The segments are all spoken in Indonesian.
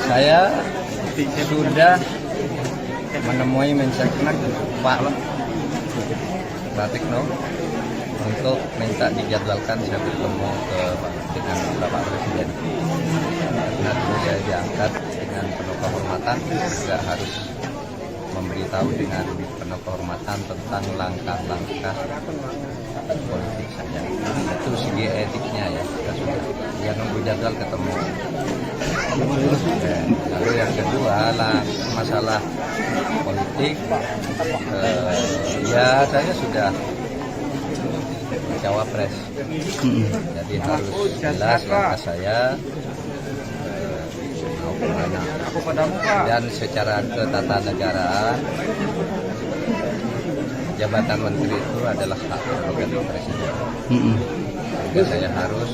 Saya sudah menemui Menseknek Pak Pratikno untuk minta dijadwalkan saya bertemu dengan Bapak Presiden. Karena dulu saya diangkat dengan penuh kehormatan, juga harus memberitahu dengan penuh kehormatan tentang langkah-langkah politik saya. Itu segi etiknya ya, kita sudah dia nunggu jadwal ketemu. Lalu yang kedua lah masalah politik, ya saya sudah cawapres, jadi harus jelas langkah saya mau kemana. Dan secara ketatanegaraan jabatan menteri itu adalah hak prerogatif presiden. Jadi saya harus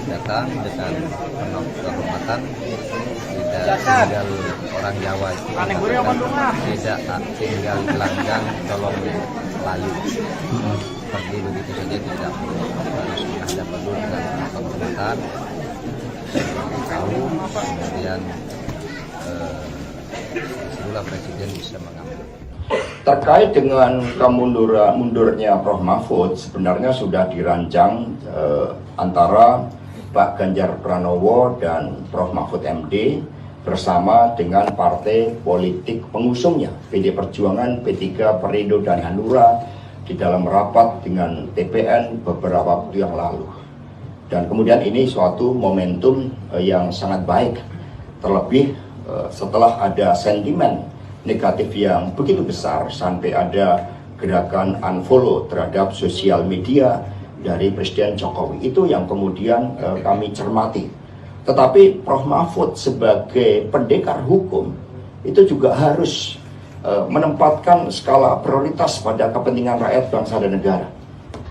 datang dengan penuh kehormatan. Tidak tinggal orang Jawa itu tidak tinggal gelanggang tolong layu, pergi begitu saja tidak, harus menghadap dulu dengan kehormatan, tahu, kemudian setelah presiden bisa mengambil. Terkait dengan mundurnya Prof. Mahfud, sebenarnya sudah dirancang antara Pak Ganjar Pranowo dan Prof. Mahfud MD bersama dengan partai politik pengusungnya, PD Perjuangan, P3, Perindo, dan Hanura di dalam rapat dengan TPN beberapa waktu yang lalu. Dan kemudian ini suatu momentum yang sangat baik, terlebih setelah ada sentimen negatif yang begitu besar sampai ada gerakan unfollow terhadap sosial media dari Presiden Jokowi. Itu yang kemudian kami cermati. Tetapi Prof. Mahfud sebagai pendekar hukum itu juga harus menempatkan skala prioritas pada kepentingan rakyat, bangsa, dan negara.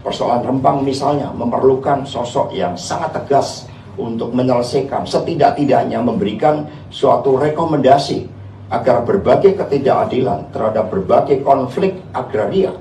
Persoalan Rempang misalnya memerlukan sosok yang sangat tegas untuk menyelesaikan, setidak-tidaknya memberikan suatu rekomendasi agar berbagai ketidakadilan terhadap berbagai konflik agraria,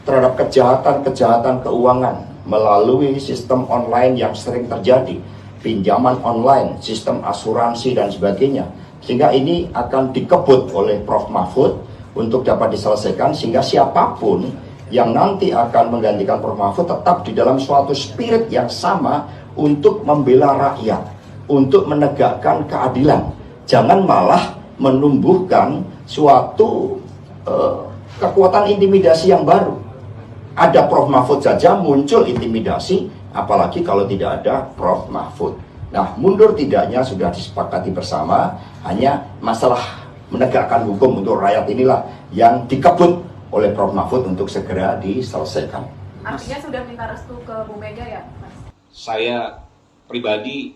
terhadap kejahatan-kejahatan keuangan melalui sistem online yang sering terjadi, pinjaman online, sistem asuransi, dan sebagainya. Sehingga ini akan dikebut oleh Prof. Mahfud untuk dapat diselesaikan, sehingga siapapun yang nanti akan menggantikan Prof. Mahfud tetap di dalam suatu spirit yang sama untuk membela rakyat, untuk menegakkan keadilan. Jangan malah menumbuhkan suatu kekuatan intimidasi yang baru. Ada Prof. Mahfud saja muncul intimidasi, apalagi kalau tidak ada Prof. Mahfud. Nah, mundur tidaknya sudah disepakati bersama, hanya masalah menegakkan hukum untuk rakyat inilah yang dikebut oleh Prof. Mahfud untuk segera diselesaikan. Artinya sudah minta restu ke Bu Mega ya, Mas? Saya pribadi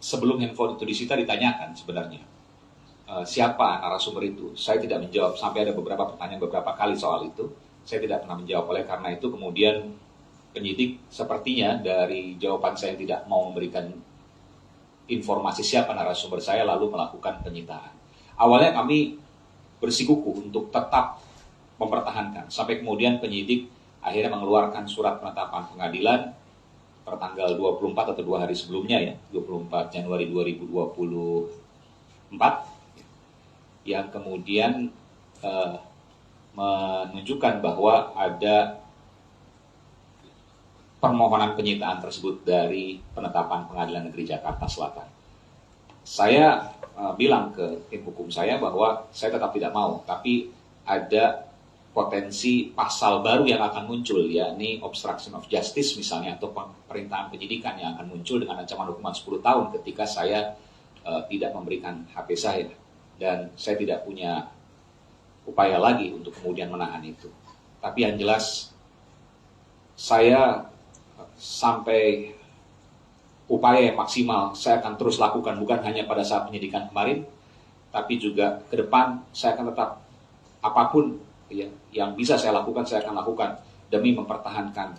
sebelum handphone itu disita ditanyakan sebenarnya siapa narasumber itu. Saya tidak menjawab, sampai ada beberapa pertanyaan beberapa kali soal itu. Saya tidak pernah menjawab, oleh karena itu kemudian penyidik sepertinya dari jawaban saya tidak mau memberikan informasi siapa narasumber saya lalu melakukan penyitaan. Awalnya kami bersikukuh untuk tetap mempertahankan, sampai kemudian penyidik akhirnya mengeluarkan surat penetapan pengadilan pertanggal 24 atau 2 hari sebelumnya ya, 24 Januari 2024, yang kemudian menunjukkan bahwa ada permohonan penyitaan tersebut dari penetapan Pengadilan Negeri Jakarta Selatan. Saya bilang ke tim hukum saya bahwa saya tetap tidak mau, tapi ada potensi pasal baru yang akan muncul, yakni obstruction of justice misalnya, atau perintahan penyidikan yang akan muncul dengan ancaman hukuman 10 tahun ketika saya tidak memberikan HP saya. Dan saya tidak punya upaya lagi untuk kemudian menahan itu. Tapi yang jelas, saya sampai upaya yang maksimal saya akan terus lakukan, bukan hanya pada saat penyidikan kemarin, tapi juga ke depan saya akan tetap apapun yang bisa saya lakukan, saya akan lakukan demi mempertahankan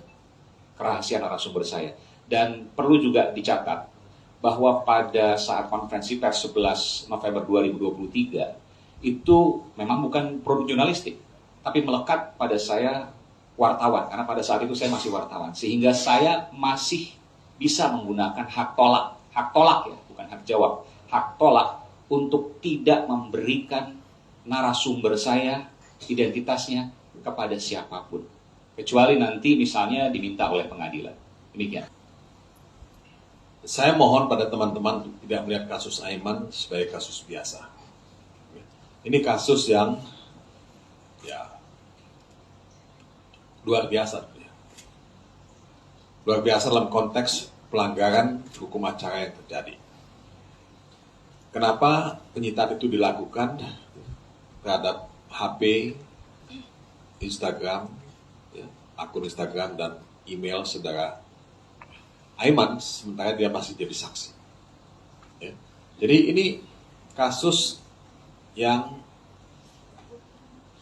kerahasiaan narasumber saya. Dan perlu juga dicatat bahwa pada saat konferensi pers 11 November 2023 itu memang bukan produk jurnalistik, tapi melekat pada saya wartawan, karena pada saat itu saya masih wartawan, sehingga saya masih bisa menggunakan hak tolak ya, bukan hak jawab, hak tolak untuk tidak memberikan narasumber saya, identitasnya, kepada siapapun. Kecuali nanti misalnya diminta oleh pengadilan. Demikian. Saya mohon pada teman-teman untuk tidak melihat kasus Aiman sebagai kasus biasa. Ini kasus yang luar biasa. Luar biasa dalam konteks pelanggaran hukum acara yang terjadi. Kenapa penyitaan itu dilakukan terhadap HP, Instagram, akun Instagram dan email saudara Aiman, sementara dia masih jadi saksi. Jadi ini kasus yang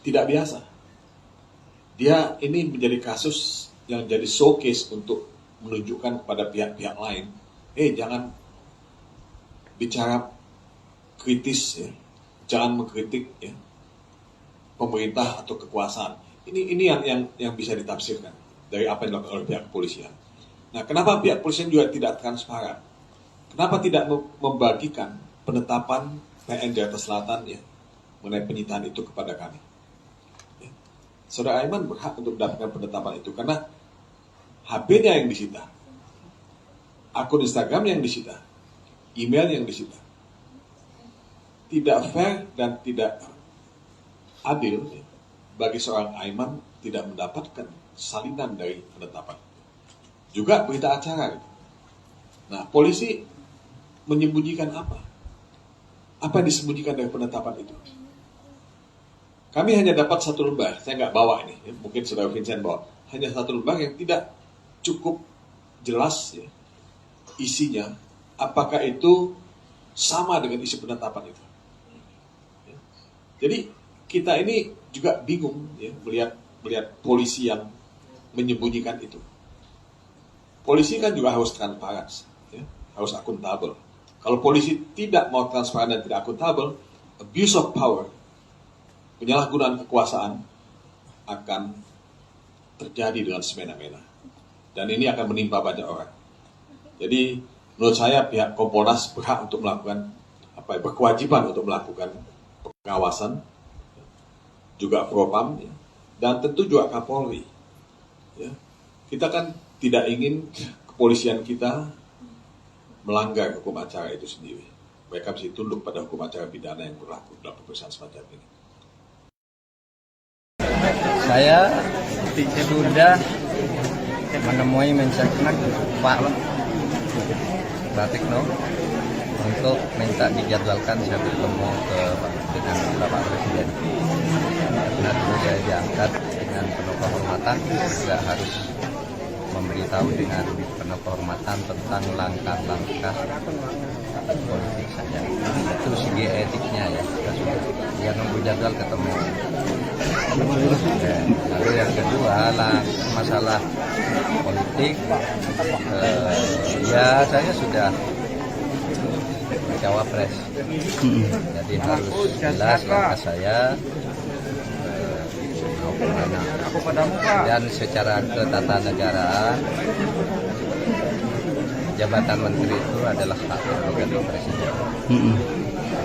tidak biasa. Dia ini menjadi kasus yang jadi showcase untuk menunjukkan kepada pihak-pihak lain, jangan bicara kritis, jangan mengkritik pemerintah atau kekuasaan. Ini yang bisa ditafsirkan dari apa yang dilakukan oleh pihak kepolisian. Nah, kenapa pihak kepolisian juga tidak transparan? Kenapa tidak membagikan penetapan PN Jakarta Selatan mengenai penyitaan itu kepada kami? Saudara Aiman berhak untuk mendapatkan penetapan itu karena HP-nya yang disita, akun Instagram yang disita, email yang disita. Tidak fair dan tidak adil bagi seorang Aiman tidak mendapatkan salinan dari penetapan. Juga berita acara. Nah, polisi menyembunyikan apa? Apa yang disembunyikan dari penetapan itu? Kami hanya dapat satu lembar, saya nggak bawa ini, mungkin saudara Vincent bawa. Hanya satu lembar yang tidak cukup jelas isinya, apakah itu sama dengan isi penetapan itu. Jadi kita ini juga bingung melihat polisi yang menyembunyikan itu. Polisi kan juga harus transparan, harus akuntabel. Kalau polisi tidak mau transparan dan tidak akuntabel, abuse of power, penyalahgunaan kekuasaan akan terjadi dengan semena-mena. Dan ini akan menimpa banyak orang. Jadi menurut saya pihak Kompolnas berhak untuk melakukan berkewajiban untuk melakukan pengawasan, juga Propam, dan tentu juga Kapolri. Kita kan tidak ingin kepolisian kita melanggar hukum acara itu sendiri. Mereka mesti tunduk pada hukum acara pidana yang berlaku dalam pemeriksaan semacam ini. Saya sudah menemui Menseknek Pak Pratikno untuk minta dijadwalkan saya bertemu dengan Bapak Presiden. Karena dulu saya diangkat dengan penuh kehormatan, juga harus memberitahu dengan penuh kehormatan tentang langkah-langkah politik saya. Itu segi etiknya dia nunggu jadwal ketemu. Lalu yang kedua lah masalah politik, saya sudah cawapres, jadi harus jelas langkah saya dan secara ketatanegaraan jabatan menteri itu adalah hak prerogatif presiden.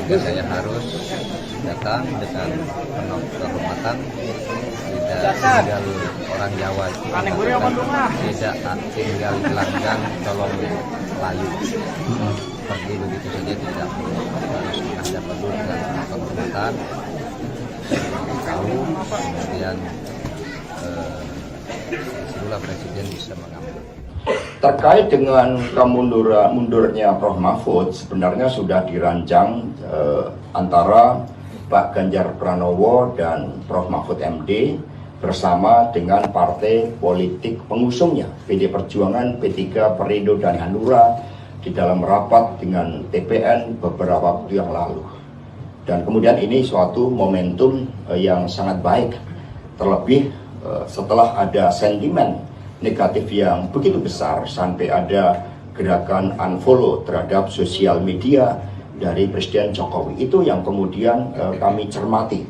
Jadi saya harus datang dengan penuh kehormatan, tidak tinggal orang Jawa itu tidak tinggal gelanggang tolong layu pergi begitu saja, tidak harus menghadap dulu dengan kehormatan, tahu, kemudian setelah presiden bisa mengambil. Terkait dengan mundurnya Prof. Mahfud, sebenarnya sudah dirancang antara Pak Ganjar Pranowo dan Prof. Mahfud MD bersama dengan partai politik pengusungnya, PD Perjuangan, P3, Perindo, dan Hanura di dalam rapat dengan TPN beberapa waktu yang lalu. Dan kemudian ini suatu momentum yang sangat baik, terlebih setelah ada sentimen negatif yang begitu besar sampai ada gerakan unfollow terhadap sosial media dari Presiden Jokowi. Itu yang kemudian kami cermati.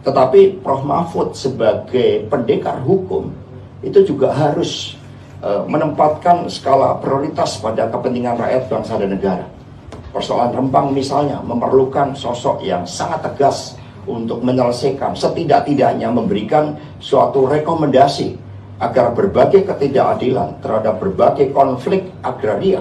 Tetapi Prof. Mahfud sebagai pendekar hukum itu juga harus menempatkan skala prioritas pada kepentingan rakyat, bangsa, dan negara. Persoalan Rempang misalnya memerlukan sosok yang sangat tegas untuk menyelesaikan, setidak-tidaknya memberikan suatu rekomendasi agar berbagai ketidakadilan terhadap berbagai konflik agraria,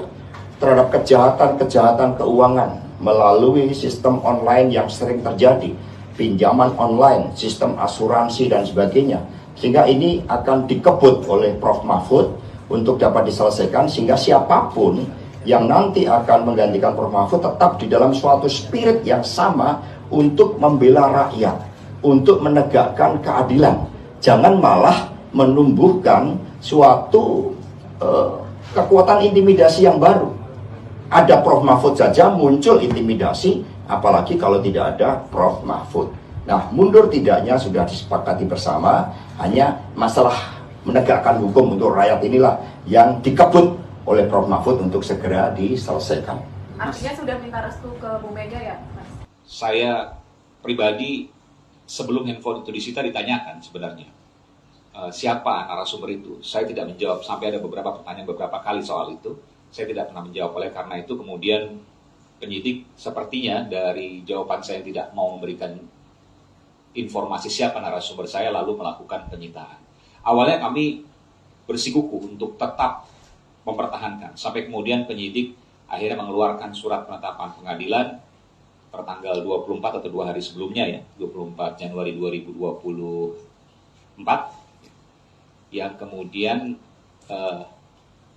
terhadap kejahatan-kejahatan keuangan melalui sistem online yang sering terjadi, pinjaman online, sistem asuransi dan sebagainya, sehingga ini akan dikebut oleh Prof. Mahfud untuk dapat diselesaikan, sehingga siapapun yang nanti akan menggantikan Prof. Mahfud tetap di dalam suatu spirit yang sama untuk membela rakyat, untuk menegakkan keadilan. Jangan malah menumbuhkan suatu kekuatan intimidasi yang baru. Ada Prof. Mahfud saja muncul intimidasi, apalagi kalau tidak ada Prof. Mahfud. Nah, mundur tidaknya sudah disepakati bersama, hanya masalah menegakkan hukum untuk rakyat inilah yang dikebut oleh Prof. Mahfud untuk segera diselesaikan. Artinya sudah minta restu ke Bu Mega ya, Mas? Saya pribadi sebelum handphone itu disita ditanyakan sebenarnya siapa narasumber itu. Saya tidak menjawab, sampai ada beberapa pertanyaan beberapa kali soal itu. Saya tidak pernah menjawab. Oleh karena itu kemudian penyidik sepertinya dari jawaban saya yang tidak mau memberikan informasi siapa narasumber saya lalu melakukan penyitaan. Awalnya kami bersikukuh untuk tetap mempertahankan sampai kemudian penyidik akhirnya mengeluarkan surat penetapan pengadilan tertanggal 24 atau 2 hari sebelumnya ya, 24 Januari 2024 yang kemudian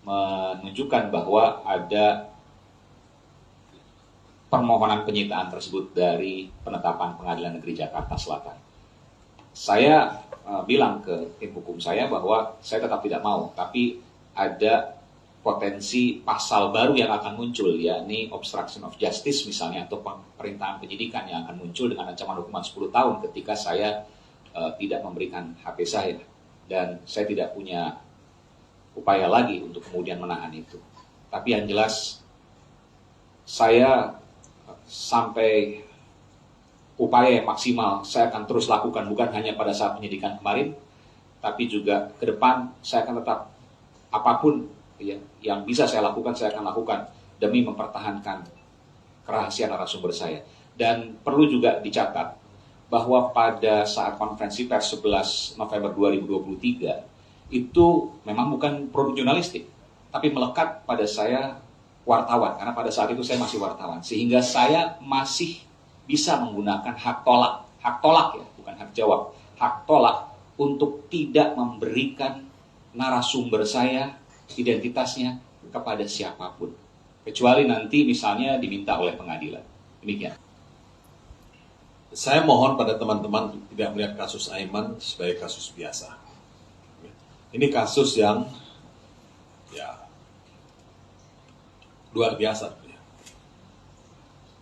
menunjukkan bahwa ada permohonan penyitaan tersebut dari penetapan Pengadilan Negeri Jakarta Selatan. Saya bilang ke tim hukum saya bahwa saya tetap tidak mau, tapi ada potensi pasal baru yang akan muncul, yakni obstruction of justice misalnya, atau perintahan penyidikan yang akan muncul dengan ancaman hukuman 10 tahun ketika saya tidak memberikan HP saya. Dan saya tidak punya upaya lagi untuk kemudian menahan itu. Tapi yang jelas, saya sampai upaya yang maksimal saya akan terus lakukan, bukan hanya pada saat penyidikan kemarin, tapi juga ke depan saya akan tetap apapun yang bisa saya lakukan, saya akan lakukan demi mempertahankan kerahasiaan narasumber saya. Dan perlu juga dicatat bahwa pada saat konferensi pers 11 November 2023 itu memang bukan produk jurnalistik, tapi melekat pada saya wartawan, karena pada saat itu saya masih wartawan, sehingga saya masih bisa menggunakan hak tolak ya, bukan hak jawab, hak tolak untuk tidak memberikan narasumber saya, identitasnya kepada siapapun, kecuali nanti misalnya diminta oleh pengadilan. Demikian. Saya mohon pada teman-teman tidak melihat kasus Aiman sebagai kasus biasa. Ini kasus yang luar biasa.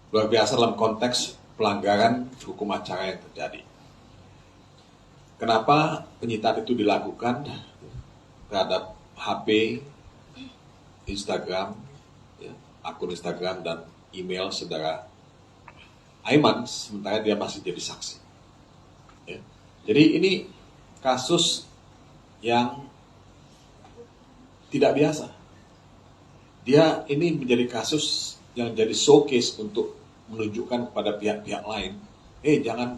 Luar biasa dalam konteks pelanggaran hukum acara yang terjadi. Kenapa penyitaan itu dilakukan terhadap HP, Instagram, akun Instagram dan email saudara Aiman, sementara dia masih jadi saksi. Ya. Jadi ini kasus yang tidak biasa. Dia ini menjadi kasus yang jadi showcase untuk menunjukkan kepada pihak-pihak lain, jangan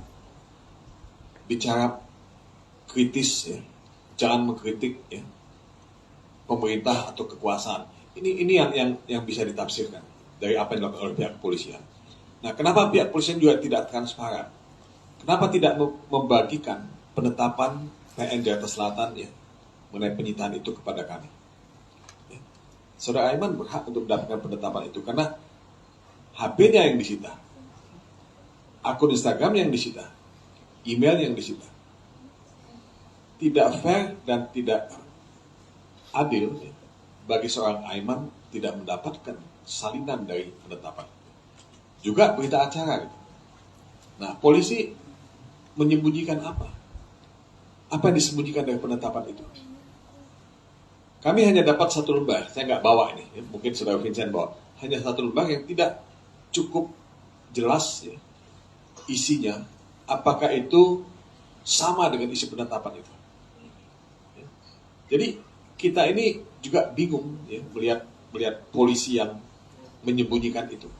bicara kritis, ya. Jangan mengkritik ya, pemerintah atau kekuasaan. Ini yang bisa ditafsirkan dari apa yang dilakukan oleh pihak kepolisian. Nah, kenapa pihak kepolisian juga tidak transparan? Kenapa tidak membagikan penetapan PN Jakarta Selatan ya, mengenai penyitaan itu kepada kami? Ya. Saudara Aiman berhak untuk mendapatkan penetapan itu karena HP-nya yang disita, akun Instagram yang disita, email yang disita. Tidak fair dan tidak adil ya, bagi seorang Aiman tidak mendapatkan salinan dari penetapan. Juga berita acara. Nah, polisi menyembunyikan apa? Apa yang disembunyikan dari penetapan itu? Kami hanya dapat satu lembar, saya nggak bawa ini, ya. Mungkin saudara Vincent bawa. Hanya satu lembar yang tidak cukup jelas ya, isinya. Apakah itu sama dengan isi penetapan itu? Ya. Jadi kita ini juga bingung ya, melihat polisi yang menyembunyikan itu.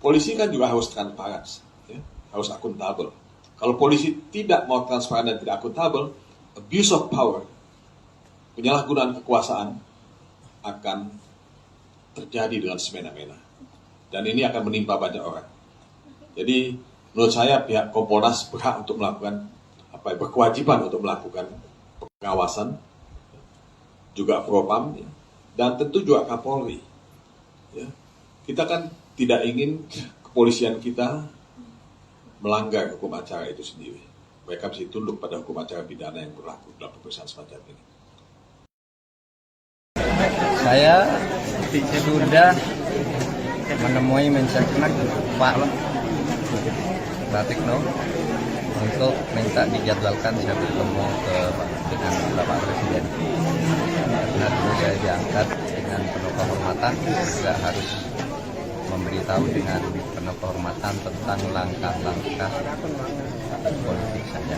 polisi kan juga harus transparan, ya, harus akuntabel. Kalau polisi tidak mau transparan dan tidak akuntabel, abuse of power, penyalahgunaan kekuasaan akan terjadi dengan semena-mena. Dan ini akan menimpa banyak orang. Jadi menurut saya pihak Kompolnas berhak untuk melakukan berkewajiban untuk melakukan pengawasan, juga Propam, ya, dan tentu juga Kapolri. Ya. Kita kan tidak ingin kepolisian kita melanggar hukum acara itu sendiri. Mereka mesti tunduk pada hukum acara pidana yang berlaku dalam pemeriksaan semacam ini. Saya sudah menemui Mensesnek Pak Pratikno untuk minta dijadwalkan saya bertemu dengan Bapak Presiden. Karena dulu saya diangkat dengan penuh kehormatan, juga harus memberitahu dengan penuh kehormatan tentang langkah-langkah politik saja.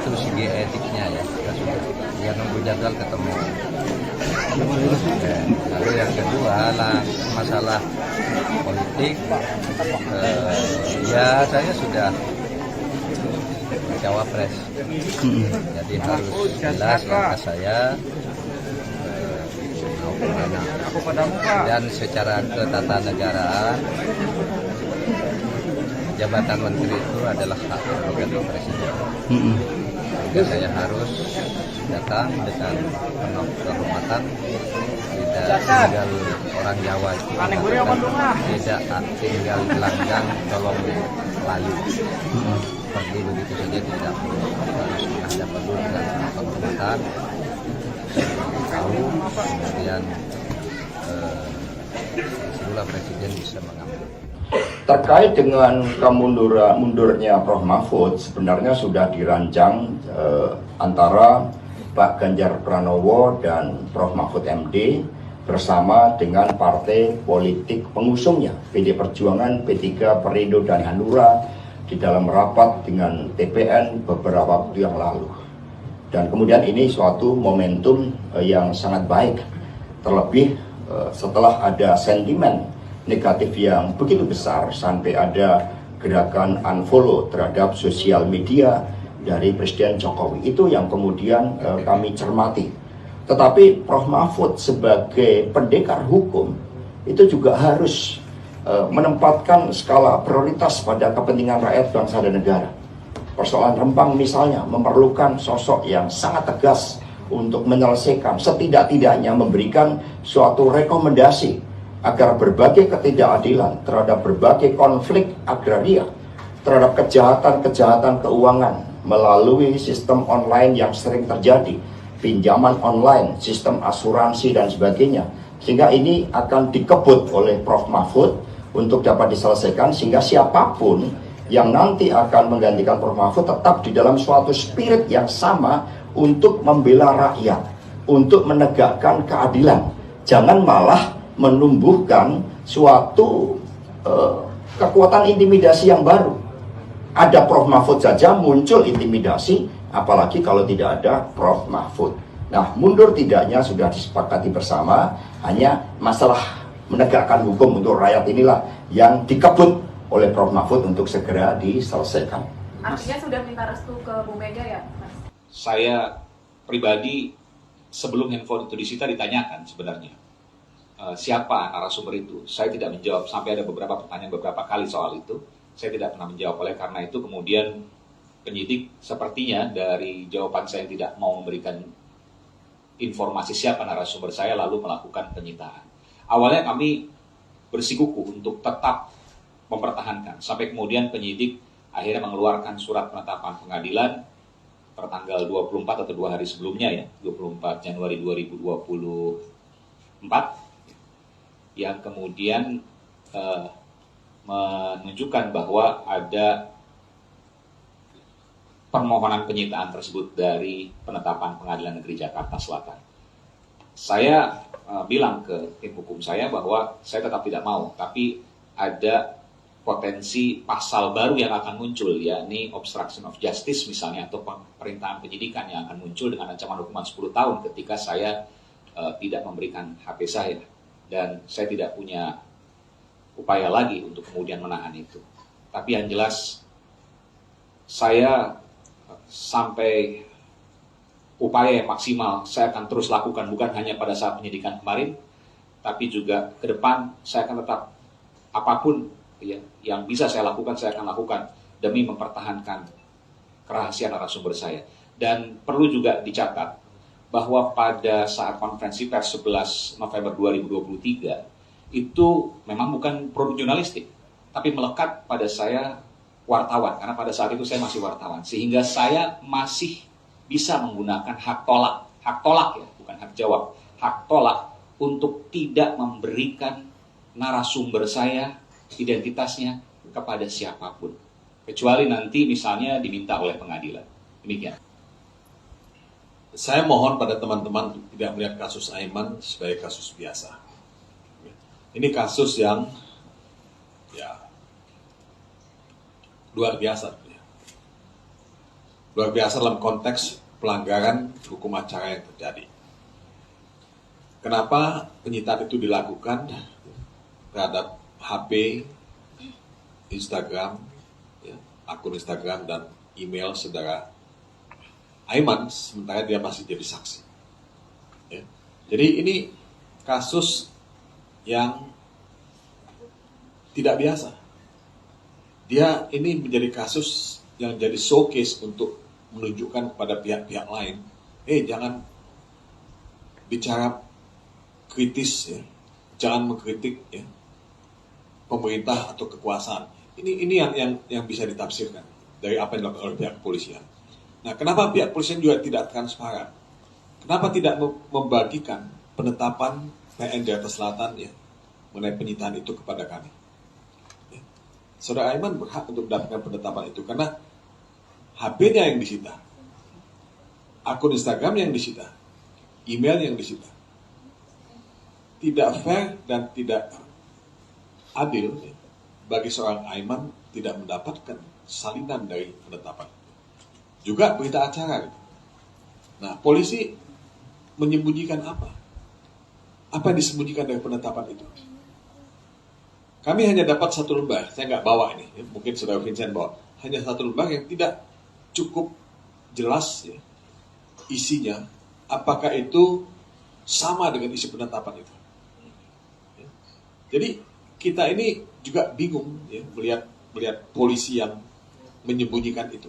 Itu segi etiknya ya, dia nunggu jadwal ketemu. Lalu yang kedua lah masalah politik, ya saya sudah cawapres, jadi harus jelas langkah saya mau kemana. Dan secara ketatanegaraan jabatan menteri itu adalah hak prerogatif presiden. Jadi saya harus datang dengan penuh kehormatan. Tidak tinggal orang Jawa itu tidak tinggal gelanggang tolong layu. Pergi begitu saja tidak perlu, harus menghadap perlu dengan kehormatan, tahu, kemudian setelah presiden bisa mengambil. Terkait dengan mundurnya Prof. Mahfud, sebenarnya sudah dirancang antara Pak Ganjar Pranowo dan Prof. Mahfud MD bersama dengan partai politik pengusungnya, PD Perjuangan, P3, Perindo, dan Hanura di dalam rapat dengan TPN beberapa waktu yang lalu. Dan kemudian ini suatu momentum yang sangat baik, terlebih setelah ada sentimen negatif yang begitu besar sampai ada gerakan unfollow terhadap sosial media dari Presiden Jokowi. Itu yang kemudian kami cermati. Tetapi Prof. Mahfud sebagai pendekar hukum itu juga harus menempatkan skala prioritas pada kepentingan rakyat, bangsa, dan negara. Persoalan Rempang misalnya memerlukan sosok yang sangat tegas untuk menyelesaikan, setidak-tidaknya memberikan suatu rekomendasi agar berbagai ketidakadilan terhadap berbagai konflik agraria, terhadap kejahatan-kejahatan keuangan melalui sistem online yang sering terjadi, pinjaman online, sistem asuransi, dan sebagainya. Sehingga ini akan dikebut oleh Prof. Mahfud untuk dapat diselesaikan, sehingga siapapun yang nanti akan menggantikan Prof. Mahfud tetap di dalam suatu spirit yang sama untuk membela rakyat, untuk menegakkan keadilan. Jangan malah menumbuhkan suatu kekuatan intimidasi yang baru. Ada Prof. Mahfud saja muncul intimidasi, apalagi kalau tidak ada Prof. Mahfud. Nah, mundur tidaknya sudah disepakati bersama, hanya masalah menegakkan hukum untuk rakyat inilah yang dikebut oleh Prof. Mahfud untuk segera diselesaikan. Artinya sudah minta restu ke Bu Mega ya, Mas? Saya pribadi sebelum handphone itu disita ditanyakan sebenarnya siapa narasumber itu. Saya tidak menjawab, sampai ada beberapa pertanyaan beberapa kali soal itu. Saya tidak pernah menjawab. Oleh karena itu kemudian penyidik sepertinya dari jawaban saya tidak mau memberikan informasi siapa narasumber saya, lalu melakukan penyitaan. Awalnya kami bersikukuh untuk tetap mempertahankan, sampai kemudian penyidik akhirnya mengeluarkan surat penetapan pengadilan tertanggal 24 atau 2 hari sebelumnya ya, 24 Januari 2024, yang kemudian menunjukkan bahwa ada permohonan penyitaan tersebut dari penetapan Pengadilan Negeri Jakarta Selatan. Saya bilang ke tim hukum saya bahwa saya tetap tidak mau, tapi ada potensi pasal baru yang akan muncul, yakni obstruction of justice misalnya, atau perintahan penyidikan yang akan muncul dengan ancaman hukuman 10 tahun ketika saya tidak memberikan HP saya. Dan saya tidak punya upaya lagi untuk kemudian menahan itu. Tapi yang jelas saya sampai upaya yang maksimal saya akan terus lakukan, bukan hanya pada saat penyidikan kemarin, tapi juga ke depan saya akan tetap apapun ya, yang bisa saya lakukan, saya akan lakukan demi mempertahankan kerahasiaan narasumber saya. Dan perlu juga dicatat bahwa pada saat konferensi pers 11 November 2023 itu memang bukan produk jurnalistik, tapi melekat pada saya wartawan, karena pada saat itu saya masih wartawan, sehingga saya masih bisa menggunakan hak tolak ya, bukan hak jawab, hak tolak untuk tidak memberikan narasumber saya, identitasnya kepada siapapun, kecuali nanti misalnya diminta oleh pengadilan. Demikian. Saya mohon pada teman-teman tidak melihat kasus Aiman sebagai kasus biasa. Ini kasus yang ya luar biasa. Luar biasa dalam konteks pelanggaran hukum acara yang terjadi. Kenapa penyitaan itu dilakukan terhadap HP, Instagram, ya, akun Instagram dan email saudara Aiman, sementara dia masih jadi saksi. Ya. Jadi ini kasus yang tidak biasa. Dia ini menjadi kasus yang jadi showcase untuk menunjukkan kepada pihak-pihak lain, jangan bicara kritis, ya. Jangan mengkritik ya, pemerintah atau kekuasaan. Ini yang bisa ditafsirkan dari apa yang dilakukan oleh pihak kepolisian. Nah, kenapa pihak kepolisian juga tidak transparan? Kenapa tidak membagikan penetapan PN Jakarta Selatan ya, mengenai penyitaan itu kepada kami? Ya. Saudara Aiman berhak untuk mendapatkan penetapan itu karena HP-nya yang disita, akun Instagram yang disita, email yang disita. Tidak fair dan tidak adil ya, bagi seorang Aiman tidak mendapatkan salinan dari penetapan. Juga berita acara. Nah, polisi menyembunyikan apa? Apa yang disembunyikan dari penetapan itu? Kami hanya dapat satu lembar, saya nggak bawa ini, ya. Mungkin saudara Vincent bawa. Hanya satu lembar yang tidak cukup jelas ya, isinya, apakah itu sama dengan isi penetapan itu. Ya. Jadi kita ini juga bingung ya, melihat polisi yang menyembunyikan itu.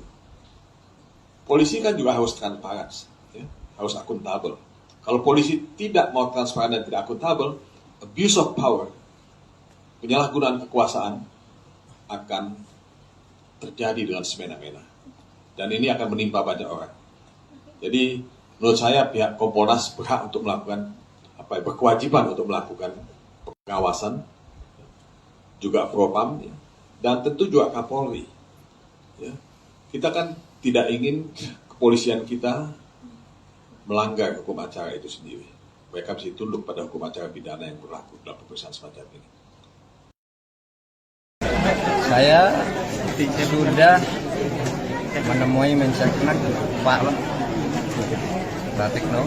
Polisi kan juga harus transparan, ya, harus akuntabel. Kalau polisi tidak mau transparan dan tidak akuntabel, abuse of power, penyalahgunaan kekuasaan akan terjadi dengan semena-mena. Dan ini akan menimpa banyak orang. Jadi menurut saya pihak Kompolnas berhak untuk melakukan berkewajiban untuk melakukan pengawasan, juga Propam, ya, dan tentu juga Kapolri. Ya. Kita kan tidak ingin kepolisian kita melanggar hukum acara itu sendiri. Mereka mesti tunduk pada hukum acara pidana yang berlaku dalam pemeriksaan semacam ini. Saya sudah menemui Menseknek Pak Pratikno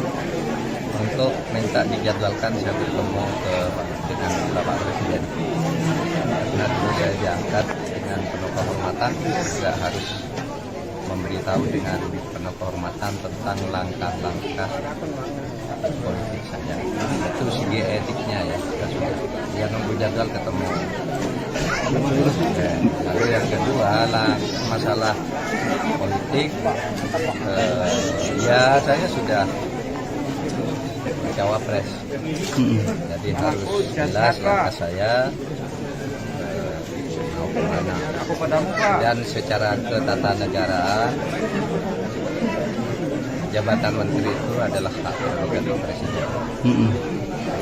untuk minta dijadwalkan saya bertemu dengan Bapak Presiden. Karena dulu saya diangkat dengan penuh kehormatan, juga harus memberitahu dengan penuh kehormatan tentang langkah-langkah politik saya. Itu segi etiknya ya, dia nunggu jadwal ketemu. Lalu yang kedua lah masalah politik, ya saya sudah cawapres, jadi harus jelas langkah saya mau kemana. Dan secara ketatanegaraan jabatan menteri itu adalah hak prerogatif presiden.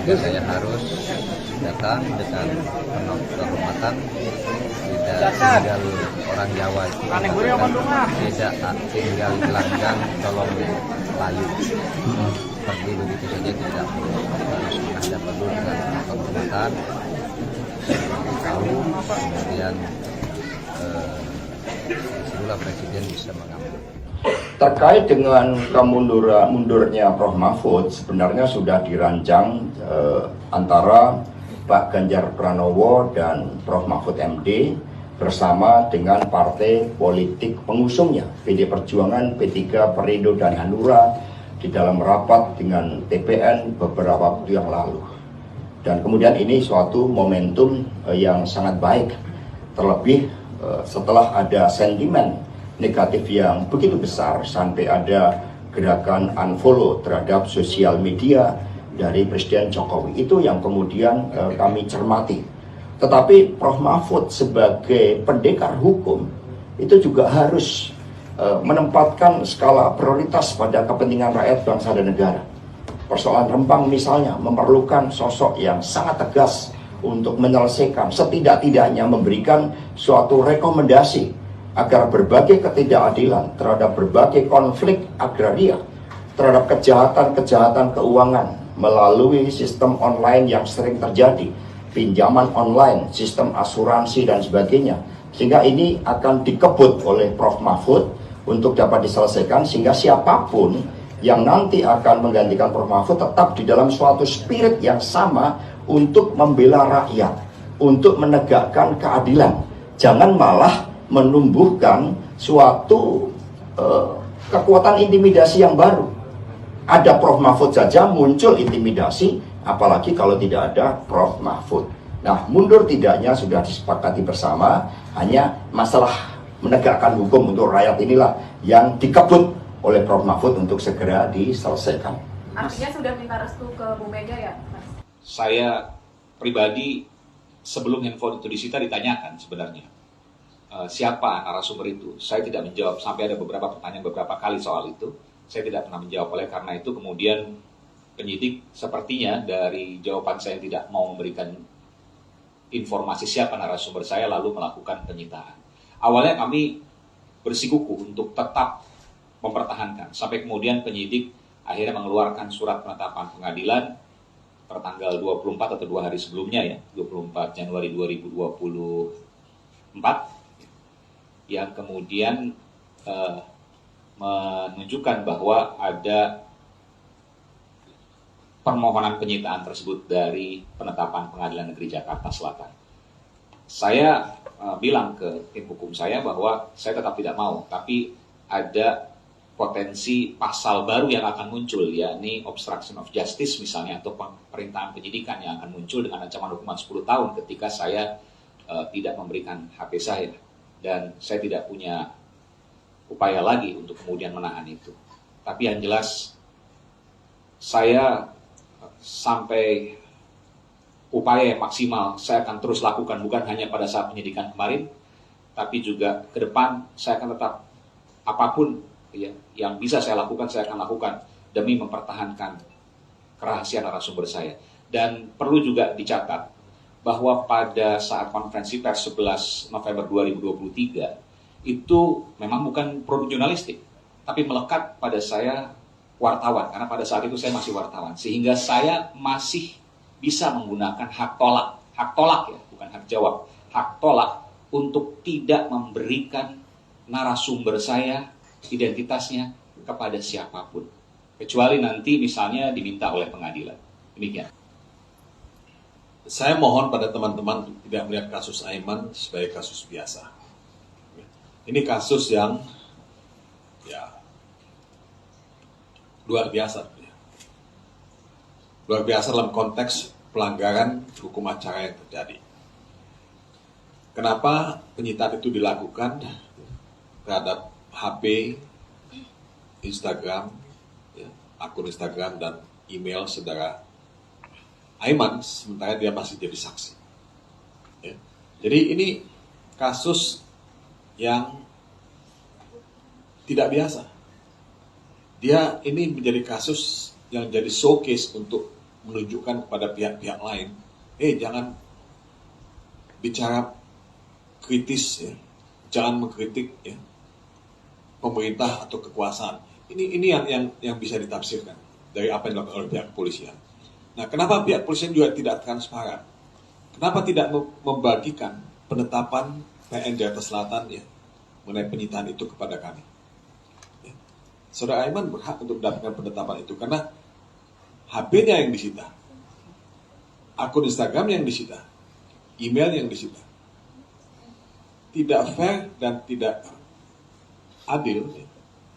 Jadi saya harus datang dengan penuh kehormatan, tidak tinggal orang Jawa itu tidak tinggal gelanggang tolong layu, pergi begitu saja tidak, harus menghadap dulu dengan kehormatan, tahu, kemudian setelah presiden bisa mengambil. Terkait dengan mundurnya Prof. Mahfud, sebenarnya sudah dirancang antara Pak Ganjar Pranowo dan Prof. Mahfud MD bersama dengan partai politik pengusungnya PD Perjuangan, P3, Perindo, dan Hanura di dalam rapat dengan TPN beberapa waktu yang lalu. Dan kemudian ini suatu momentum yang sangat baik, terlebih setelah ada sentimen negatif yang begitu besar sampai ada gerakan unfollow terhadap sosial media dari Presiden Jokowi. Itu yang kemudian kami cermati. Tetapi Prof. Mahfud sebagai pendekar hukum itu juga harus menempatkan skala prioritas pada kepentingan rakyat, bangsa, dan negara. Persoalan Rempang misalnya memerlukan sosok yang sangat tegas untuk menyelesaikan, setidak-tidaknya memberikan suatu rekomendasi agar berbagai ketidakadilan terhadap berbagai konflik agraria, terhadap kejahatan-kejahatan keuangan melalui sistem online yang sering terjadi, pinjaman online, sistem asuransi, dan sebagainya. Sehingga ini akan dikebut oleh Prof. Mahfud untuk dapat diselesaikan, sehingga siapapun yang nanti akan menggantikan Prof. Mahfud tetap di dalam suatu spirit yang sama untuk membela rakyat, untuk menegakkan keadilan. Jangan malah menumbuhkan suatu kekuatan intimidasi yang baru. Ada Prof. Mahfud saja muncul intimidasi, apalagi kalau tidak ada Prof. Mahfud. Nah, mundur tidaknya sudah disepakati bersama, hanya masalah menegakkan hukum untuk rakyat inilah yang dikebut oleh Prof. Mahfud untuk segera diselesaikan. Artinya sudah minta restu ke Bu Mega ya, Mas? Saya pribadi sebelum handphone itu disita ditanyakan sebenarnya siapa narasumber itu. Saya tidak menjawab, sampai ada beberapa pertanyaan beberapa kali soal itu. Saya tidak pernah menjawab. Oleh karena itu kemudian penyidik sepertinya dari jawaban saya tidak mau memberikan informasi siapa narasumber saya, lalu melakukan penyitaan. Awalnya kami bersikukuh untuk tetap mempertahankan, sampai kemudian penyidik akhirnya mengeluarkan surat penetapan pengadilan tertanggal 24 atau 2 hari sebelumnya ya, 24 Januari 2024, yang kemudian menunjukkan bahwa ada permohonan penyitaan tersebut dari penetapan Pengadilan Negeri Jakarta Selatan. Saya bilang ke tim hukum saya bahwa saya tetap tidak mau, tapi ada potensi pasal baru yang akan muncul, yakni obstruction of justice misalnya, atau perintahan penyidikan yang akan muncul dengan ancaman hukuman 10 tahun ketika saya tidak memberikan HP saya. Dan saya tidak punya upaya lagi untuk kemudian menahan itu. Tapi yang jelas, saya sampai upaya yang maksimal saya akan terus lakukan, bukan hanya pada saat penyidikan kemarin, tapi juga ke depan saya akan tetap apapun ya, yang bisa saya lakukan, saya akan lakukan demi mempertahankan kerahasiaan narasumber saya. Dan perlu juga dicatat bahwa pada saat konferensi pers 11 November 2023 itu memang bukan produk jurnalistik, tapi melekat pada saya wartawan, karena pada saat itu saya masih wartawan, sehingga saya masih bisa menggunakan hak tolak ya, bukan hak jawab, hak tolak untuk tidak memberikan narasumber saya, identitasnya kepada siapapun, kecuali nanti misalnya diminta oleh pengadilan. Demikian. Saya mohon pada teman-teman tidak melihat kasus Aiman sebagai kasus biasa. Ini kasus yang ya luar biasa. Luar biasa dalam konteks pelanggaran hukum acara yang terjadi. Kenapa penyitaan itu dilakukan terhadap HP, Instagram, ya, akun Instagram dan email saudara Aiman, sementara dia masih jadi saksi. Ya. Jadi ini kasus yang tidak biasa. Dia ini menjadi kasus yang jadi showcase untuk menunjukkan kepada pihak-pihak lain, jangan bicara kritis, ya. Jangan mengkritik ya, pemerintah atau kekuasaan. Ini yang bisa ditafsirkan dari apa yang dilakukan oleh pihak kepolisian. Nah, kenapa pihak kepolisian juga tidak transparan? Kenapa tidak membagikan penetapan PN Jakarta Selatan ya, mengenai penyitaan itu kepada kami? Ya. Saudara Aiman berhak untuk mendapatkan penetapan itu karena HP-nya yang disita. akun Instagram yang disita, email yang disita. Tidak fair dan tidak adil ya,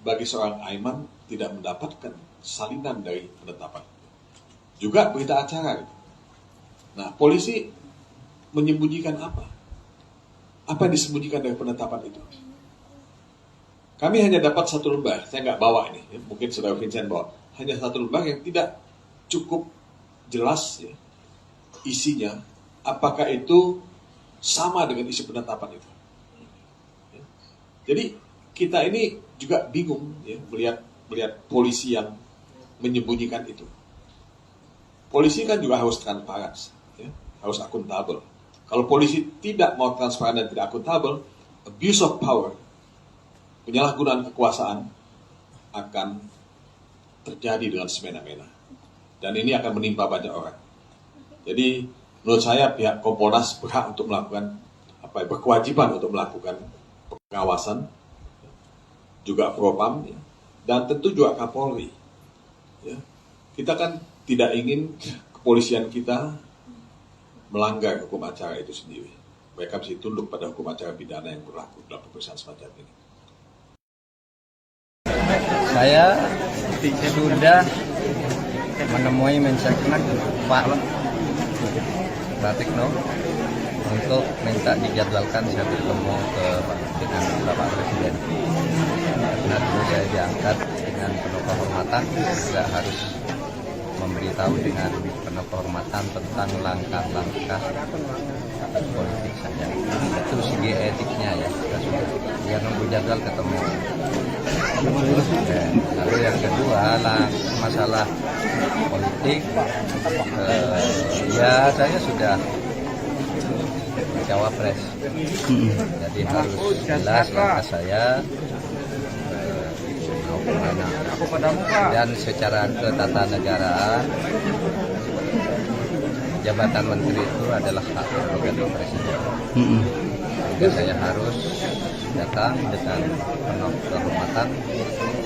bagi seorang Aiman tidak mendapatkan salinan dari penetapan. Juga berita acara. Nah, polisi menyembunyikan apa? Apa yang disembunyikan dari penetapan itu? Kami hanya dapat satu lembar, saya nggak bawa ini, ya. Mungkin saudara Vincent bawa. Hanya satu lembar yang tidak cukup jelas ya, isinya, apakah itu sama dengan isi penetapan itu. Ya. Jadi kita ini juga bingung ya, melihat polisi yang menyembunyikan itu. Polisi kan juga harus transparan, ya, harus akuntabel. Kalau polisi tidak mau transparan dan tidak akuntabel, abuse of power, penyalahgunaan kekuasaan akan terjadi dengan semena-mena. Dan ini akan menimpa banyak orang. Jadi menurut saya pihak Kompolnas berhak untuk melakukan berkewajiban untuk melakukan pengawasan, juga Propam, ya, dan tentu juga Kapolri. Ya. Kita kan tidak ingin kepolisian kita melanggar hukum acara itu sendiri. Mereka mesti tunduk pada hukum acara pidana yang berlaku dalam pemeriksaan semacam ini. Saya sudah menemui Menseknek Pak Pratikno untuk minta dijadwalkan saya bertemu dengan Bapak Presiden. Karena dulu saya diangkat dengan penuh kehormatan, juga harus memberitahu dengan penuh kehormatan tentang langkah-langkah politik saya. Itu segi etiknya ya, dia nunggu jadwal ketemu. Lalu yang kedua lah masalah politik, ya saya sudah cawapres, jadi harus jelas langkah saya mau kemana. Dan secara ketatanegaraan jabatan menteri itu adalah hak prerogatif presiden. Jadi saya harus datang dengan penuh kehormatan,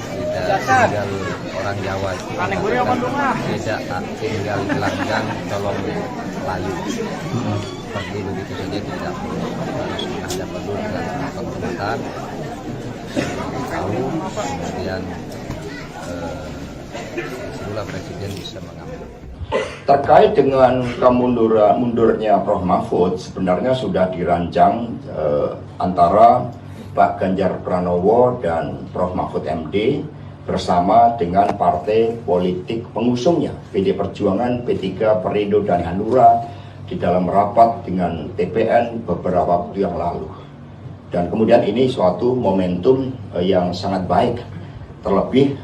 tidak tinggal orang Jawa itu tidak tinggal gelanggang tolong layu seperti begitu saja, tidak harus menghadap dulu dengan kehormatan, tahu kemudian setelah presiden bisa mengambil. Terkait dengan mundurnya Prof. Mahfud, sebenarnya sudah dirancang antara Pak Ganjar Pranowo dan Prof. Mahfud MD bersama dengan partai politik pengusungnya, PD Perjuangan, P3, Perindo, dan Hanura di dalam rapat dengan TPN beberapa waktu yang lalu. Dan kemudian ini suatu momentum yang sangat baik, terlebih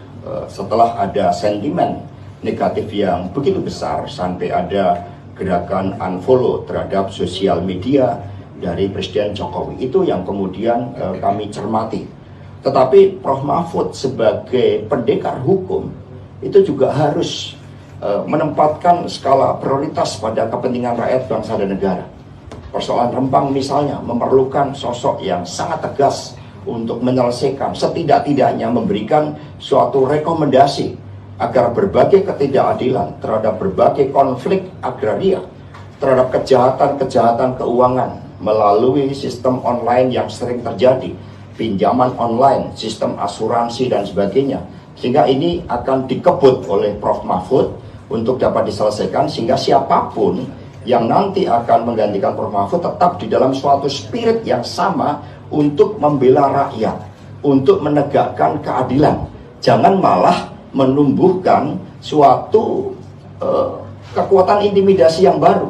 setelah ada sentimen negatif yang begitu besar sampai ada gerakan unfollow terhadap sosial media dari Presiden Jokowi. Itu yang kemudian kami cermati. Tetapi Prof. Mahfud sebagai pendekar hukum itu juga harus menempatkan skala prioritas pada kepentingan rakyat, bangsa, dan negara. Persoalan Rempang misalnya memerlukan sosok yang sangat tegas untuk menyelesaikan, setidak-tidaknya memberikan suatu rekomendasi agar berbagai ketidakadilan terhadap berbagai konflik agraria, terhadap kejahatan-kejahatan keuangan melalui sistem online yang sering terjadi, pinjaman online, sistem asuransi, dan sebagainya. Sehingga ini akan dikebut oleh Prof. Mahfud untuk dapat diselesaikan, sehingga siapapun yang nanti akan menggantikan Prof. Mahfud tetap di dalam suatu spirit yang sama untuk membela rakyat, untuk menegakkan keadilan. Jangan malah menumbuhkan suatu kekuatan intimidasi yang baru.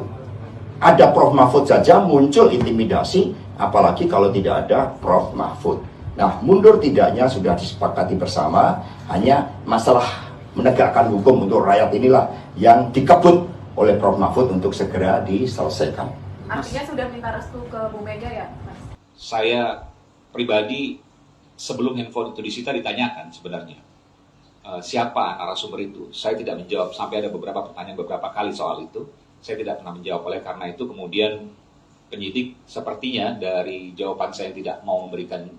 Ada Prof. Mahfud saja muncul intimidasi, apalagi kalau tidak ada Prof. Mahfud. Nah, mundur tidaknya sudah disepakati bersama, hanya masalah menegakkan hukum untuk rakyat inilah yang dikebut oleh Prof. Mahfud untuk segera diselesaikan. Artinya sudah minta restu ke Bu Mega ya, Mas? Saya pribadi sebelum handphone itu disita ditanyakan sebenarnya siapa narasumber itu. Saya tidak menjawab, sampai ada beberapa pertanyaan beberapa kali soal itu. Saya tidak pernah menjawab, oleh karena itu kemudian penyidik sepertinya dari jawaban saya tidak mau memberikan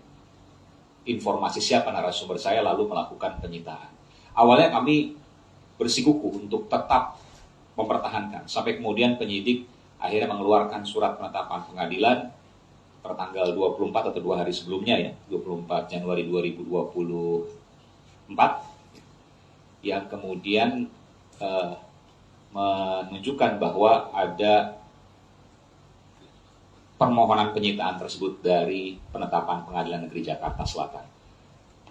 informasi siapa narasumber saya, lalu melakukan penyitaan. Awalnya kami bersikukuh untuk tetap mempertahankan sampai kemudian penyidik akhirnya mengeluarkan surat penetapan pengadilan tertanggal 24 atau 2 hari sebelumnya ya, 24 Januari 2024 yang kemudian menunjukkan bahwa ada permohonan penyitaan tersebut dari penetapan Pengadilan Negeri Jakarta Selatan.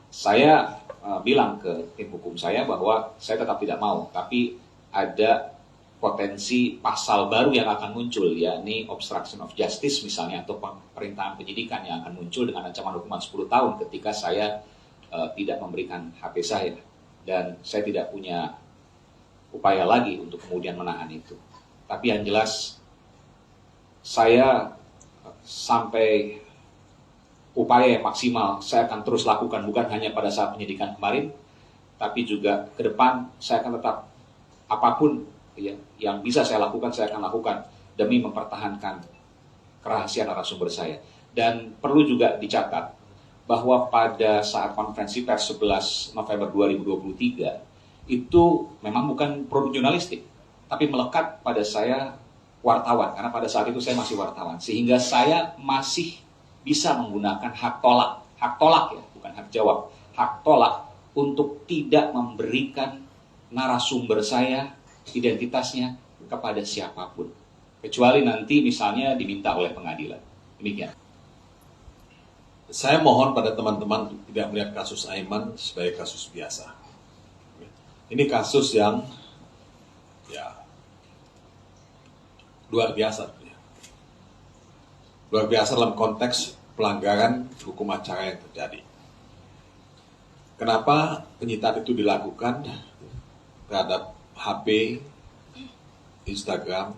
Saya bilang ke tim hukum saya bahwa saya tetap tidak mau, tapi ada potensi pasal baru yang akan muncul, yakni obstruction of justice misalnya, atau perintahan penyidikan yang akan muncul dengan ancaman hukuman 10 tahun ketika saya tidak memberikan HP saya. Dan saya tidak punya upaya lagi untuk kemudian menahan itu. Tapi yang jelas, saya sampai upaya yang maksimal saya akan terus lakukan, bukan hanya pada saat penyidikan kemarin, tapi juga ke depan saya akan tetap apapun ya, yang bisa saya lakukan, saya akan lakukan demi mempertahankan kerahasiaan narasumber saya. Dan perlu juga dicatat bahwa pada saat konferensi pers 11 November 2023 itu memang bukan produk jurnalistik, tapi melekat pada saya wartawan, karena pada saat itu saya masih wartawan, sehingga saya masih bisa menggunakan hak tolak ya, bukan hak jawab, hak tolak untuk tidak memberikan narasumber saya, identitasnya kepada siapapun, kecuali nanti misalnya diminta oleh pengadilan. Demikian. Saya mohon pada teman-teman tidak melihat kasus Aiman sebagai kasus biasa. Ini kasus yang ya luar biasa. Luar biasa dalam konteks pelanggaran hukum acara yang terjadi. Kenapa penyitaan itu dilakukan terhadap HP, Instagram,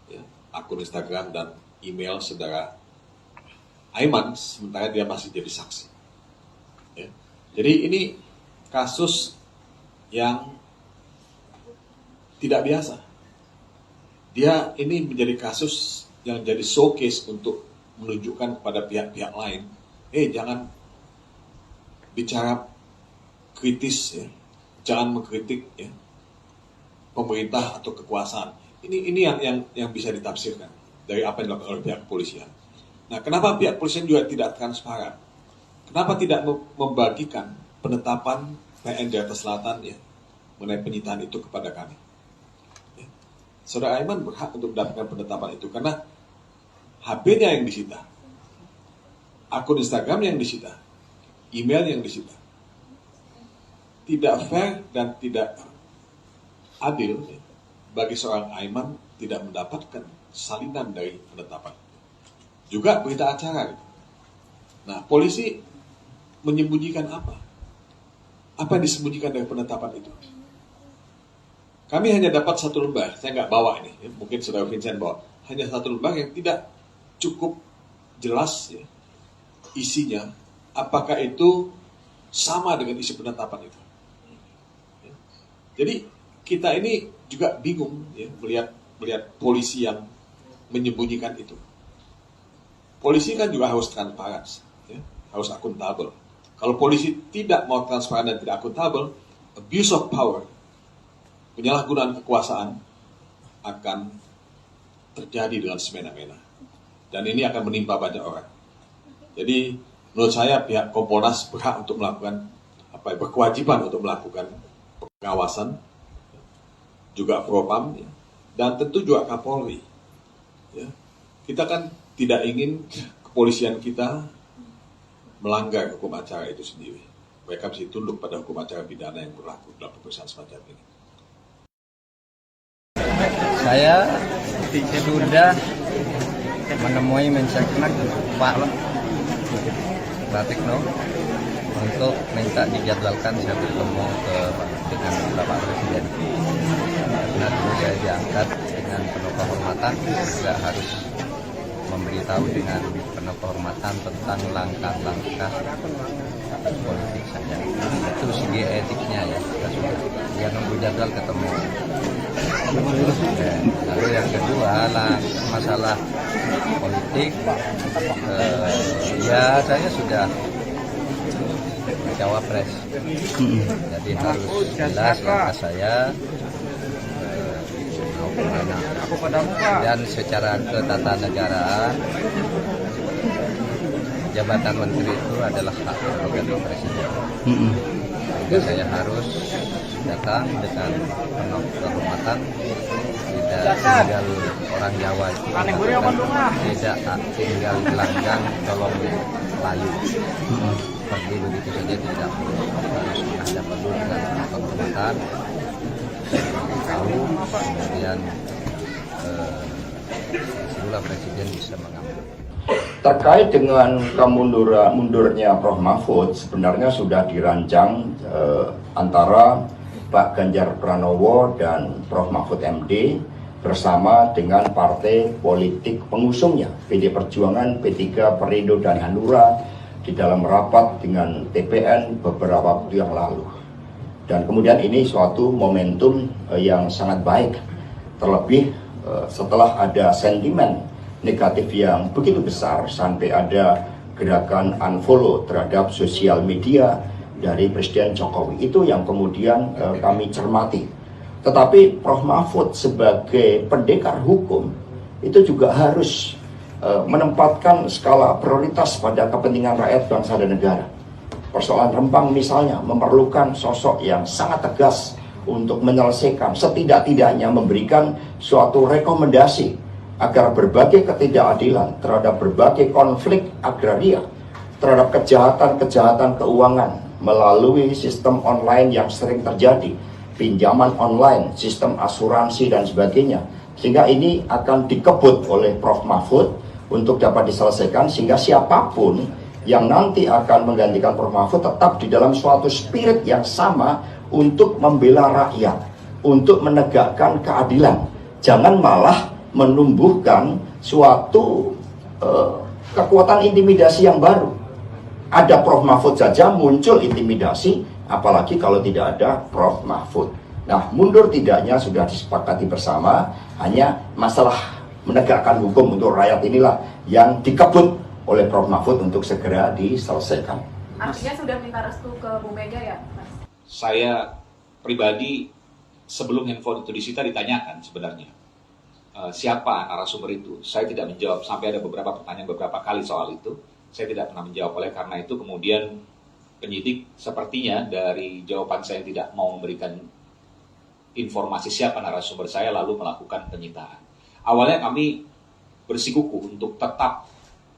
ya, akun Instagram dan email saudara Aiman, sementara dia masih jadi saksi. Ya. Jadi ini kasus yang tidak biasa. Dia ini menjadi kasus yang jadi showcase untuk menunjukkan kepada pihak-pihak lain, jangan bicara kritis, ya. Jangan mengkritik ya, pemerintah atau kekuasaan. Ini yang bisa ditafsirkan dari apa yang dilakukan oleh pihak kepolisian. Nah, kenapa pihak kepolisian juga tidak transparan? Kenapa tidak membagikan penetapan PN Jakarta Selatan ya, mengenai penyitaan itu kepada kami? Ya. Saudara Aiman berhak untuk mendapatkan penetapan itu karena HP-nya yang disita, akun Instagram yang disita, email yang disita. Tidak fair dan tidak adil ya, bagi seorang Aiman tidak mendapatkan salinan dari penetapan. Juga berita acara. Nah, polisi menyembunyikan apa? Apa yang disembunyikan dari penetapan itu? Kami hanya dapat satu lembar, saya nggak bawa ini, ya. Mungkin saudara Vincent bawa. Hanya satu lembar yang tidak cukup jelas ya, isinya. Apakah itu sama dengan isi penetapan itu? Ya. Jadi kita ini juga bingung ya, melihat polisi yang menyembunyikan itu. Polisi kan juga harus transparan, ya, harus akuntabel. Kalau polisi tidak mau transparan dan tidak akuntabel, abuse of power, penyalahgunaan kekuasaan akan terjadi dengan semena-mena. Dan ini akan menimpa banyak orang. Jadi menurut saya pihak Kompolnas berhak untuk melakukan berkewajiban untuk melakukan pengawasan, juga Propam, ya, dan tentu juga Kapolri. Ya. Kita kan tidak ingin kepolisian kita melanggar hukum acara itu sendiri. Mereka mesti tunduk pada hukum acara pidana yang berlaku dalam pemeriksaan semacam ini. Saya sudah menemui Menseknek Pak Pratikno untuk minta dijadwalkan saya bertemu dengan Bapak Presiden. Karena dulu saya diangkat dengan penuh kehormatan, juga harus memberitahu dengan penuh kehormatan tentang langkah-langkah politik saja. Itu segi etiknya ya, kita sudah dia nunggu jadwal ketemu. Lalu yang kedua lah masalah politik, ya saya sudah cawapres, jadi harus jelas langkah saya bagaimana. Dan secara ketatanegaraan, jabatan menteri itu adalah hak prerogatif presiden. Sehingga saya harus datang dengan penuh kehormatan. Tidak tinggal orang Jawa itu tidak tinggal gelanggang tolong layu. Pergi begitu saja tidak, harus menghadap dulu dengan kehormatan, tahu, kemudian seluruh presiden bisa mengambil. Terkait dengan mundurnya Prof. Mahfud, sebenarnya sudah dirancang antara Pak Ganjar Pranowo dan Prof. Mahfud MD bersama dengan partai politik pengusungnya, PD Perjuangan, P3, Perindo, dan Hanura di dalam rapat dengan TPN beberapa waktu yang lalu. Dan kemudian ini suatu momentum yang sangat baik, terlebih setelah ada sentimen negatif yang begitu besar sampai ada gerakan unfollow terhadap sosial media dari Presiden Jokowi. Itu yang kemudian kami cermati. Tetapi Prof. Mahfud sebagai pendekar hukum itu juga harus menempatkan skala prioritas pada kepentingan rakyat, bangsa, dan negara. Persoalan Rempang misalnya memerlukan sosok yang sangat tegas untuk menyelesaikan, setidak-tidaknya memberikan suatu rekomendasi agar berbagai ketidakadilan terhadap berbagai konflik agraria, terhadap kejahatan-kejahatan keuangan melalui sistem online yang sering terjadi, pinjaman online, sistem asuransi, dan sebagainya. Sehingga ini akan dikebut oleh Prof. Mahfud untuk dapat diselesaikan, sehingga siapapun yang nanti akan menggantikan Prof. Mahfud tetap di dalam suatu spirit yang sama untuk membela rakyat, untuk menegakkan keadilan. Jangan malah menumbuhkan suatu kekuatan intimidasi yang baru. Ada Prof. Mahfud saja muncul intimidasi, apalagi kalau tidak ada Prof. Mahfud. Nah, mundur tidaknya sudah disepakati bersama, hanya masalah menegakkan hukum untuk rakyat inilah yang dikebut oleh Prof. Mahfud untuk segera diselesaikan. Artinya sudah minta restu ke Bu Mega ya, Mas? Saya pribadi sebelum handphone itu disita ditanyakan sebenarnya siapa narasumber itu. Saya tidak menjawab, sampai ada beberapa pertanyaan beberapa kali soal itu. Saya tidak pernah menjawab. Oleh karena itu kemudian penyidik sepertinya dari jawaban saya tidak mau memberikan informasi siapa narasumber saya, lalu melakukan penyitaan. Awalnya kami bersikukuh untuk tetap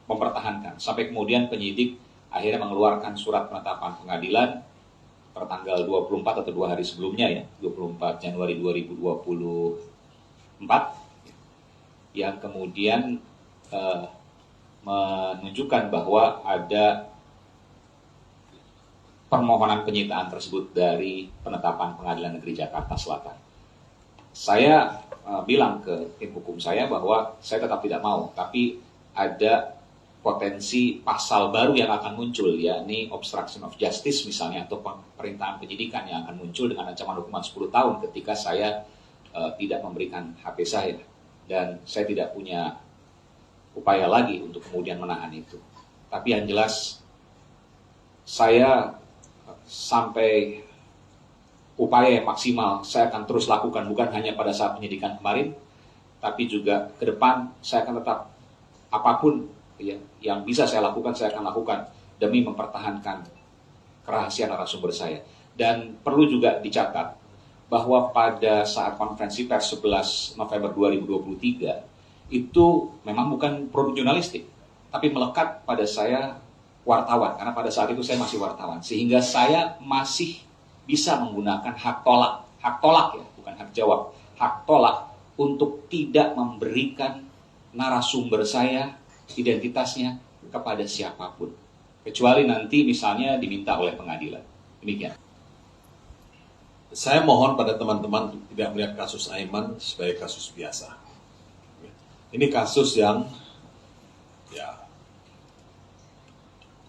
mempertahankan, sampai kemudian penyidik akhirnya mengeluarkan surat penetapan pengadilan pertanggal 24 atau 2 hari sebelumnya ya, 24 Januari 2024, yang kemudian menunjukkan bahwa ada permohonan penyitaan tersebut dari penetapan Pengadilan Negeri Jakarta Selatan. Saya bilang ke tim hukum saya bahwa saya tetap tidak mau, tapi ada potensi pasal baru yang akan muncul, yakni obstruction of justice misalnya, atau perintahan penyidikan yang akan muncul dengan ancaman hukuman 10 tahun ketika saya tidak memberikan HP saya. Dan saya tidak punya upaya lagi untuk kemudian menahan itu. Tapi yang jelas, saya sampai upaya yang maksimal saya akan terus lakukan, bukan hanya pada saat penyidikan kemarin, tapi juga ke depan saya akan tetap apapun yang bisa saya lakukan, saya akan lakukan demi mempertahankan kerahasiaan narasumber saya. Dan perlu juga dicatat bahwa pada saat konferensi pers 11 November 2023 itu memang bukan produk jurnalistik, tapi melekat pada saya wartawan, karena pada saat itu saya masih wartawan, sehingga saya masih bisa menggunakan hak tolak ya, bukan hak jawab, hak tolak untuk tidak memberikan narasumber saya, identitasnya kepada siapapun, kecuali nanti misalnya diminta oleh pengadilan. Demikian. Saya mohon pada teman-teman tidak melihat kasus Aiman sebagai kasus biasa. Ini kasus yang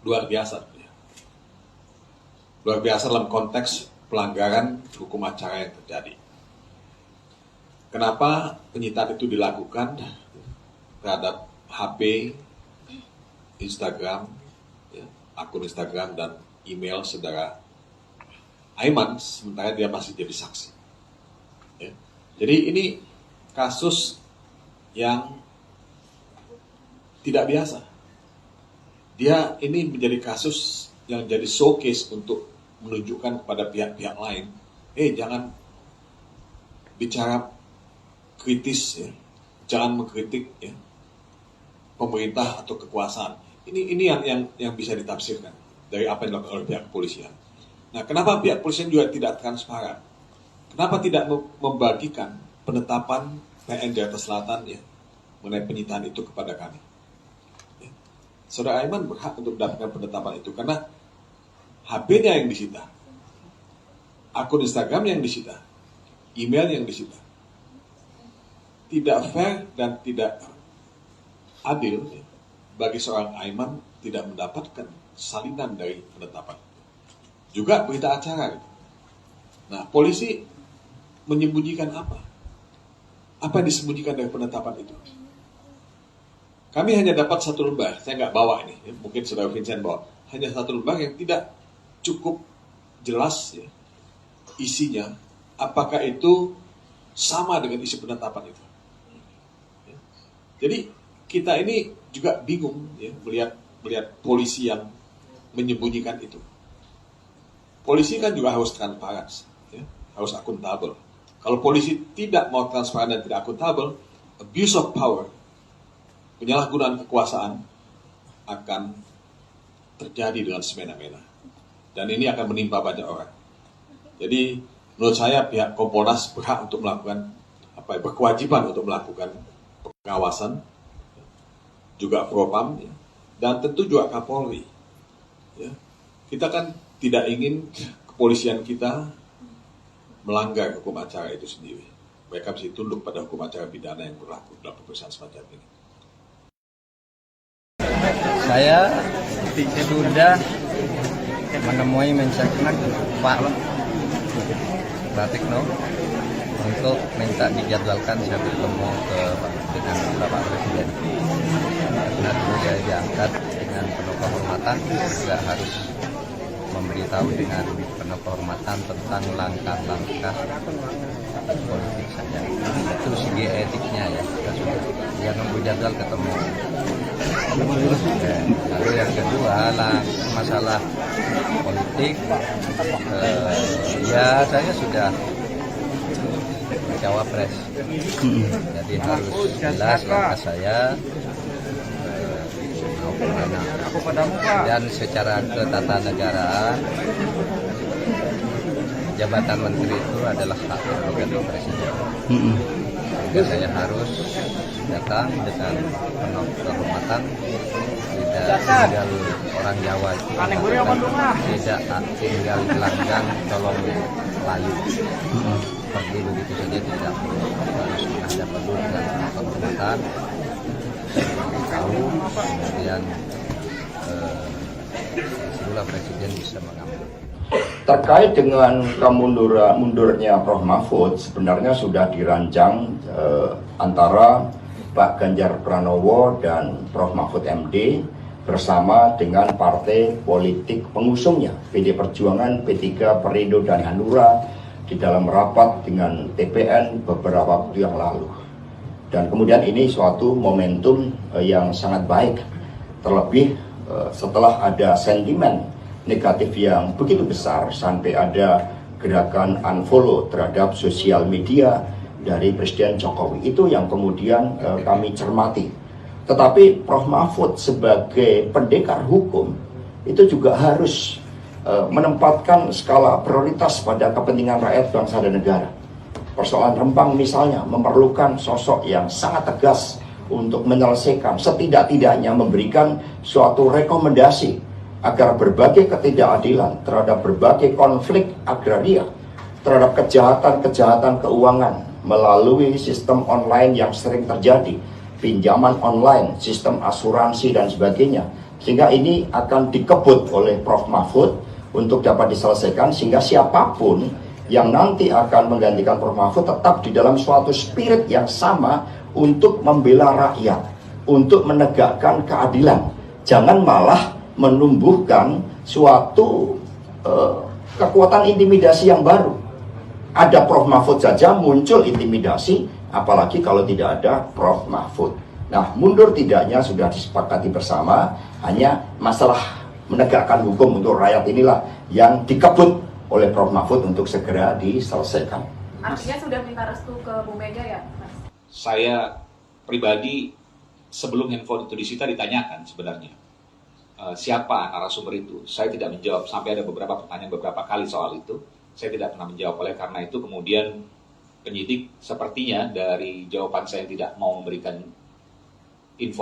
luar biasa. Luar biasa dalam konteks pelanggaran hukum acara yang terjadi. Kenapa penyitaan itu dilakukan terhadap HP, Instagram, akun Instagram dan email saudara Aiman, sementara dia masih jadi saksi. Jadi ini kasus yang tidak biasa. Dia ini menjadi kasus yang jadi showcase untuk menunjukkan kepada pihak-pihak lain, jangan bicara kritis ya, jangan mengkritik ya pemerintah atau kekuasaan. Ini yang bisa ditafsirkan dari apa yang dilakukan oleh pihak kepolisian. Nah, kenapa pihak kepolisian juga tidak transparan? Kenapa tidak membagikan penetapan PN Jakarta Selatan ya mengenai penyitaan itu kepada kami? Ya. Saudara Aiman berhak untuk mendapatkan penetapan itu karena HP-nya yang disita, akun Instagram yang disita, email yang disita. Tidak fair dan tidak adil ya, bagi seorang Aiman tidak mendapatkan salinan dari penetapan. Juga berita acara. Gitu. Nah, polisi menyembunyikan apa? Apa yang disembunyikan dari penetapan itu? Kami hanya dapat satu lembar, saya nggak bawa ini, ya. Mungkin saudara Vincent bawa. Hanya satu lembar yang tidak cukup jelas ya, isinya, apakah itu sama dengan isi penetapan itu. Ya. Jadi kita ini juga bingung ya, melihat polisi yang menyembunyikan itu. Polisi kan juga harus transparan, ya, harus akuntabel. Kalau polisi tidak mau transparan dan tidak akuntabel, abuse of power, penyalahgunaan kekuasaan akan terjadi dengan semena-mena. Dan ini akan menimpa banyak orang. Jadi menurut saya pihak Kompolnas berhak untuk melakukan berkewajiban untuk melakukan pengawasan, juga Propam, ya, dan tentu juga Kapolri. Ya. Kita kan tidak ingin kepolisian kita melanggar hukum acara itu sendiri. Mereka mesti tunduk pada hukum acara pidana yang berlaku dalam pemeriksaan semacam ini. Saya sudah menemui Mensesnek Pak Pratikno untuk minta dijadwalkan saya bertemu dengan Bapak Presiden. Karena dulu saya diangkat dengan penuh kehormatan, juga harus memberitahu dengan penuh kehormatan tentang langkah-langkah politik saja. Itu segi etiknya ya, kita sudah dia nunggu jadwal ketemu. Lalu yang kedua lah masalah politik, ya saya sudah cawapres, jadi harus jelas langkah saya mau kemana. Dan secara ketatanegaraan jabatan menteri itu adalah hak prerogatif presiden. Jadi saya harus datang dengan penuh kehormatan, tidak tinggal orang Jawa itu tidak tinggal gelanggang tolong layu pergi begitu saja, tidak harus menghadap perlu dengan kehormatan, tahu kemudian seluruh presiden bisa mengambil. Terkait dengan mundurnya Prof. Mahfud, sebenarnya sudah dirancang antara Pak Ganjar Pranowo dan Prof. Mahfud MD bersama dengan partai politik pengusungnya, PD Perjuangan, P3, Perindo, dan Hanura di dalam rapat dengan TPN beberapa waktu yang lalu. Dan kemudian ini suatu momentum yang sangat baik, terlebih setelah ada sentimen negatif yang begitu besar sampai ada gerakan unfollow terhadap sosial media dari Presiden Jokowi. Itu yang kemudian kami cermati. Tetapi Prof. Mahfud sebagai pendekar hukum itu juga harus menempatkan skala prioritas pada kepentingan rakyat, bangsa, dan negara. Persoalan Rempang misalnya memerlukan sosok yang sangat tegas untuk menyelesaikan, setidak-tidaknya memberikan suatu rekomendasi agar berbagai ketidakadilan terhadap berbagai konflik agraria, terhadap kejahatan-kejahatan keuangan melalui sistem online yang sering terjadi, pinjaman online, sistem asuransi, dan sebagainya. Sehingga ini akan dikebut oleh Prof. Mahfud untuk dapat diselesaikan, sehingga siapapun yang nanti akan menggantikan Prof. Mahfud tetap di dalam suatu spirit yang sama untuk membela rakyat, untuk menegakkan keadilan. Jangan malah menumbuhkan suatu kekuatan intimidasi yang baru. Ada Prof. Mahfud saja muncul intimidasi, apalagi kalau tidak ada Prof. Mahfud. Nah, mundur tidaknya sudah disepakati bersama, hanya masalah menegakkan hukum untuk rakyat inilah yang dikebut oleh Prof. Mahfud untuk segera diselesaikan. Artinya sudah minta restu ke Bu Mega ya, Mas? Saya pribadi sebelum handphone itu disita ditanyakan sebenarnya siapa narasumber itu. Saya tidak menjawab, sampai ada beberapa pertanyaan beberapa kali soal itu. Saya tidak pernah menjawab, oleh karena itu kemudian penyidik sepertinya dari jawaban saya yang tidak mau memberikan